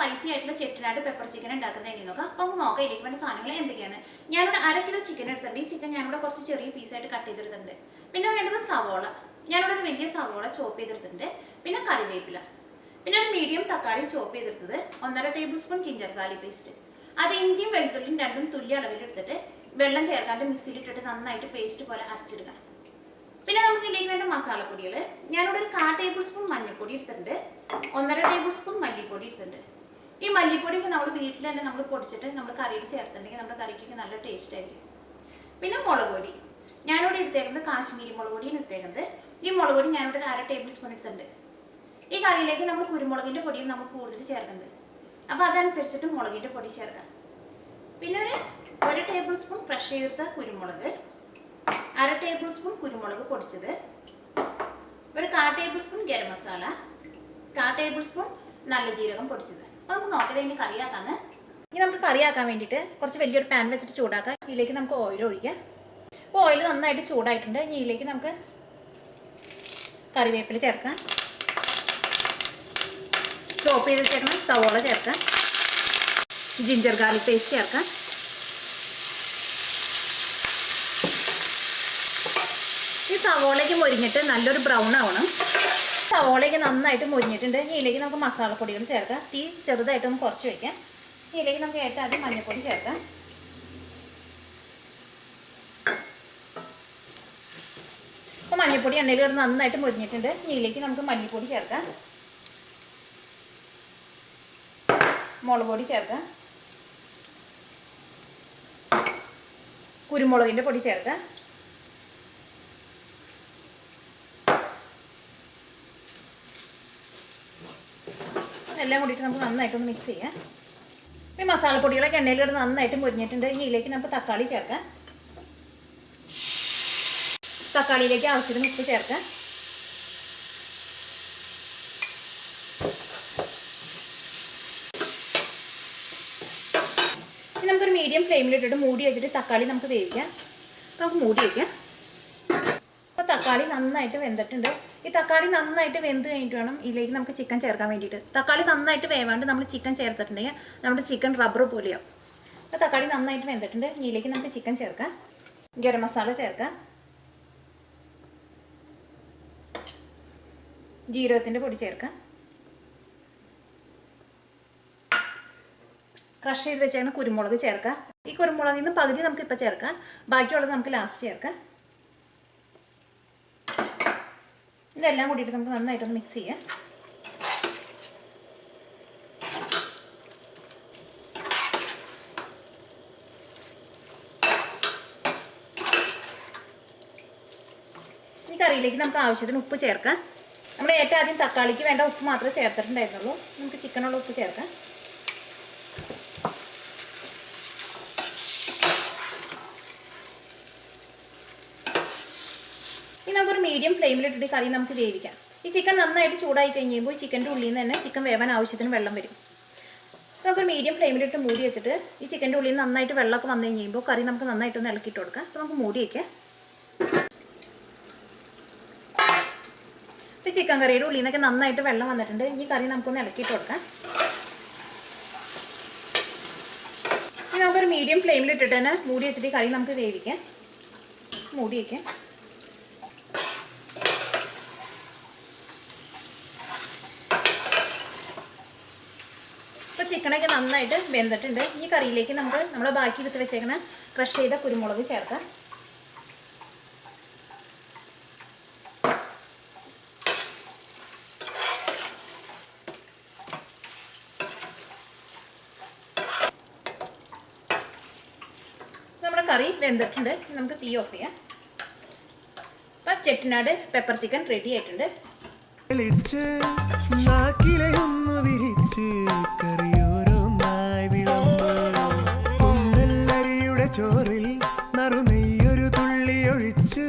Spicy ആയിട്ടുള്ള Chettinad pepper chicken ഉണ്ടാക്കുന്നത് എങ്ങനെ നോക്കാം. അപ്പോൾ നമുക്ക് നോക്കാം ഇതിലേക്ക് വേണ്ട സാധനങ്ങൾ എന്തൊക്കെയാണ്. ഞാനിവിടെ 1 കിലോ ചിക്കൻ എടുത്തിട്ടുണ്ട്. ഈ ചിക്കൻ ഞാനിവിടെ കുറച്ച് ചെറിയ പീസായിട്ട് കട്ട് ചെയ്തെടുത്തിട്ടുണ്ട്. പിന്നെ വേണ്ടത് സവോള, ഞാനിവിടെ ഒരു വലിയ സവോള ചോപ്പ് ചെയ്തെടുത്തിട്ടുണ്ട്. പിന്നെ കറിവേപ്പില, പിന്നെ ഒരു മീഡിയം തക്കാളി ചോപ്പ് ചെയ്തെടുത്തത്, 1.5 table spoon ginger garlic paste. അത് ഇഞ്ചിയും വെളുത്തുള്ളിയും രണ്ടും തുല്യ അളവിൽ എടുത്തിട്ട് വെള്ളം ചേർക്കാണ്ട് മിക്സിയിലിട്ടിട്ട് നന്നായിട്ട് പേസ്റ്റ് പോലെ അരച്ചെടുക്കാം. പിന്നെ നമുക്ക് ഇതിലേക്ക് വേണ്ട മസാലപ്പൊടികൾ, ഞാനിവിടെ ഒരു 1/4 ടേബിൾ സ്പൂൺ മഞ്ഞൾപ്പൊടി എടുത്തിട്ടുണ്ട്, 1.5 ടേബിൾ സ്പൂൺ മല്ലിപ്പൊടി എടുത്തിട്ടുണ്ട്. ഈ മല്ലിപ്പൊടിയൊക്കെ നമ്മൾ വീട്ടിൽ തന്നെ നമ്മൾ പൊടിച്ചിട്ട് നമ്മൾ കറിയിൽ ചേർത്തിട്ടുണ്ടെങ്കിൽ നമ്മുടെ കറിക്ക് നല്ല ടേസ്റ്റ് ആയിരിക്കും. പിന്നെ മുളക് പൊടി, ഞാനിവിടെ എടുത്തേക്കുന്നത് കാശ്മീരി മുളക് പൊടിയാണ് എടുത്തേക്കുന്നത്. ഈ മുളക് പൊടി ഞാനിവിടെ ഒരു 1/2 ടേബിൾ സ്പൂൺ എടുത്തിട്ടുണ്ട്. ഈ കറിയിലേക്ക് നമ്മൾ കുരുമുളകിൻ്റെ പൊടിയും നമ്മൾ കൂടുതൽ ചേർക്കുന്നത്, അപ്പോൾ അതനുസരിച്ചിട്ട് മുളകിൻ്റെ പൊടി ചേർക്കാം. പിന്നെ ഒരു ടേബിൾ സ്പൂൺ ക്രഷ് ചെയ്തെടുത്ത കുരുമുളക്, 1/2 ടേബിൾ സ്പൂൺ കുരുമുളക് പൊടിച്ചത്, ഒരു 1/4 table spoon garam masala, 1/4 table spoon നല്ല ജീരകം പൊടിച്ചത്. അപ്പോൾ നമുക്ക് നോക്കാം ഇതിന് കറിയാക്കാന്ന്. ഇനി നമുക്ക് കറിയാക്കാൻ വേണ്ടിയിട്ട് കുറച്ച് വലിയൊരു പാൻ വെച്ചിട്ട് ചൂടാക്കാം. ഇതിലേക്ക് നമുക്ക് ഓയിൽ ഒഴിക്കാം. അപ്പോൾ ഓയിൽ നന്നായിട്ട് ചൂടായിട്ടുണ്ട്. ഇനി ഇതിലേക്ക് നമുക്ക് കറിവേപ്പില ചേർക്കാം, ചോപ്പ് ചെയ്ത് ചേർക്കണം, സവോള ചേർക്കാം, ജിഞ്ചർ ഗാർലിക് പേസ്റ്റ് ചേർക്കാം. ഈ സവോളയ്ക്ക് മൊരിഞ്ഞിട്ട് നല്ലൊരു ബ്രൗൺ ആവണം. സവോളയ്ക്ക് നന്നായിട്ട് മൊരിഞ്ഞിട്ടുണ്ട്. ഇതിലേക്ക് നമുക്ക് മസാലപ്പൊടികൾ ചേർക്കാം. തീ ചെറുതായിട്ടൊന്ന് കുറച്ച് വയ്ക്കാം. ഇതിലേക്ക് നമുക്ക് ഏറ്റവും ആദ്യം മഞ്ഞൾപ്പൊടി ചേർക്കാം. അപ്പോൾ മഞ്ഞൾപ്പൊടി എണ്ണയിൽ കിടന്ന് നന്നായിട്ട് മൊരിഞ്ഞിട്ടുണ്ട്. ഇതിലേക്ക് നമുക്ക് മല്ലിപ്പൊടി ചേർക്കാം, മുളക് പൊടി ചേർക്കാം, കുരുമുളകിൻ്റെ പൊടി ചേർക്കാം, എല്ലാം കൂടിയിട്ട് നമുക്ക് നന്നായിട്ടൊന്ന് മിക്സ് ചെയ്യാം. ഈ മസാലപ്പൊടികളൊക്കെ എണ്ണയിൽ കിടന്ന് നന്നായിട്ട് മൊരിഞ്ഞിട്ടുണ്ട്. ഇനി ഇതിലേക്ക് നമുക്ക് തക്കാളി ചേർക്കാം. തക്കാളിയിലേക്ക് ആവശ്യത്തിന് ഉപ്പ് ചേർക്കാം. ഇനി നമുക്കൊരു മീഡിയം ഫ്ലെയിമിലിട്ടിട്ട് മൂടി വെച്ചിട്ട് തക്കാളി നമുക്ക് വേവിക്കാം. നമുക്ക് മൂടി വയ്ക്കാം. അപ്പോൾ തക്കാളി നന്നായിട്ട് വെന്തിട്ടുണ്ട്. ഈ തക്കാളി നന്നായിട്ട് വെന്ത് കഴിഞ്ഞിട്ട് വേണം ഇതിലേക്ക് നമുക്ക് ചിക്കൻ ചേർക്കാൻ വേണ്ടിയിട്ട്. തക്കാളി നന്നായിട്ട് വേവാണ്ട് നമ്മൾ ചിക്കൻ ചേർത്തിട്ടുണ്ടെങ്കിൽ നമ്മുടെ ചിക്കൻ റബ്ബർ പോലെയാവും. അപ്പോൾ തക്കാളി നന്നായിട്ട് വെന്തിട്ടുണ്ട്. ഇതിലേക്ക് നമുക്ക് ചിക്കൻ ചേർക്കാം, ഗരം മസാല ചേർക്കാം, ജീരകത്തിൻ്റെ പൊടി ചേർക്കാം, ക്രഷ് ചെയ്ത് വെച്ചാണ് കുരുമുളക് ചേർക്കാം. ഈ കുരുമുളകിൽ നിന്ന് പകുതി നമുക്കിപ്പോൾ ചേർക്കാം, ബാക്കിയുള്ളത് നമുക്ക് ലാസ്റ്റ് ചേർക്കാം. ഇതെല്ലാം കൂടിയിട്ട് നമുക്ക് നന്നായിട്ടൊന്ന് മിക്സ് ചെയ്യാം. ഈ കറിയിലേക്ക് നമുക്ക് ആവശ്യത്തിന് ഉപ്പ് ചേർക്കാം. നമ്മൾ ഏറ്റവും ആദ്യം തക്കാളിക്ക് വേണ്ട ഉപ്പ് മാത്രമേ ചേർത്തിട്ടുണ്ടായിരുന്നുള്ളൂ. നമുക്ക് ചിക്കനുള്ള ഉപ്പ് ചേർക്കാം. ഇനി നമുക്കൊരു മീഡിയം ഫ്ലെയിമിലിട്ടിട്ട് കറി നമുക്ക് വേവിക്കാം. ഈ ചിക്കൻ നന്നായിട്ട് ചൂടായി കഴിഞ്ഞ് കഴിയുമ്പോൾ ചിക്കൻ്റെ ഉള്ളിൽ നിന്ന് തന്നെ ചിക്കൻ വേവാൻ ആവശ്യത്തിന് വെള്ളം വരും. നമുക്കൊരു മീഡിയം ഫ്ലെയിമിലിട്ട് മൂടി വെച്ചിട്ട് ഈ ചിക്കൻ്റെ ഉള്ളിൽ നിന്ന് നന്നായിട്ട് വെള്ളമൊക്കെ വന്നു കഴിയുമ്പോൾ കറി നമുക്ക് നന്നായിട്ടൊന്ന് ഇളക്കിയിട്ട് കൊടുക്കാം. അപ്പോൾ നമുക്ക് മൂടി വയ്ക്കാം. ഈ ചിക്കൻ കറിയുടെ ഉള്ളിൽ നിന്നൊക്കെ നന്നായിട്ട് വെള്ളം വന്നിട്ടുണ്ട്. ഈ കറി നമുക്കൊന്ന് ഇളക്കിയിട്ട് കൊടുക്കാം. ഇനി നമുക്കൊരു മീഡിയം ഫ്ലെയിമിലിട്ടിട്ട് തന്നെ മൂടി വെച്ചിട്ട് ഈ കറി നമുക്ക് വേവിക്കാം. മൂടി വയ്ക്കാം. ഇപ്പോൾ ചിക്കനൊക്കെ നന്നായിട്ട് വെന്തിട്ടുണ്ട്. ഈ കറിയിലേക്ക് നമുക്ക് നമ്മുടെ ബാക്കി എടുത്ത് വെച്ചേക്കുന്ന ക്രഷ് ചെയ്ത കുരുമുളക് ചേർക്കാം. നമ്മുടെ കറി വെന്തിട്ടുണ്ട്. നമുക്ക് തീ ഓഫ് ചെയ്യാം. അപ്പം ചെട്ടിനാട് പെപ്പർ ചിക്കൻ റെഡി ആയിട്ടുണ്ട്. ചോറിൽ നറുനെയ്യൊരു തുള്ളി ഒഴിച്ച്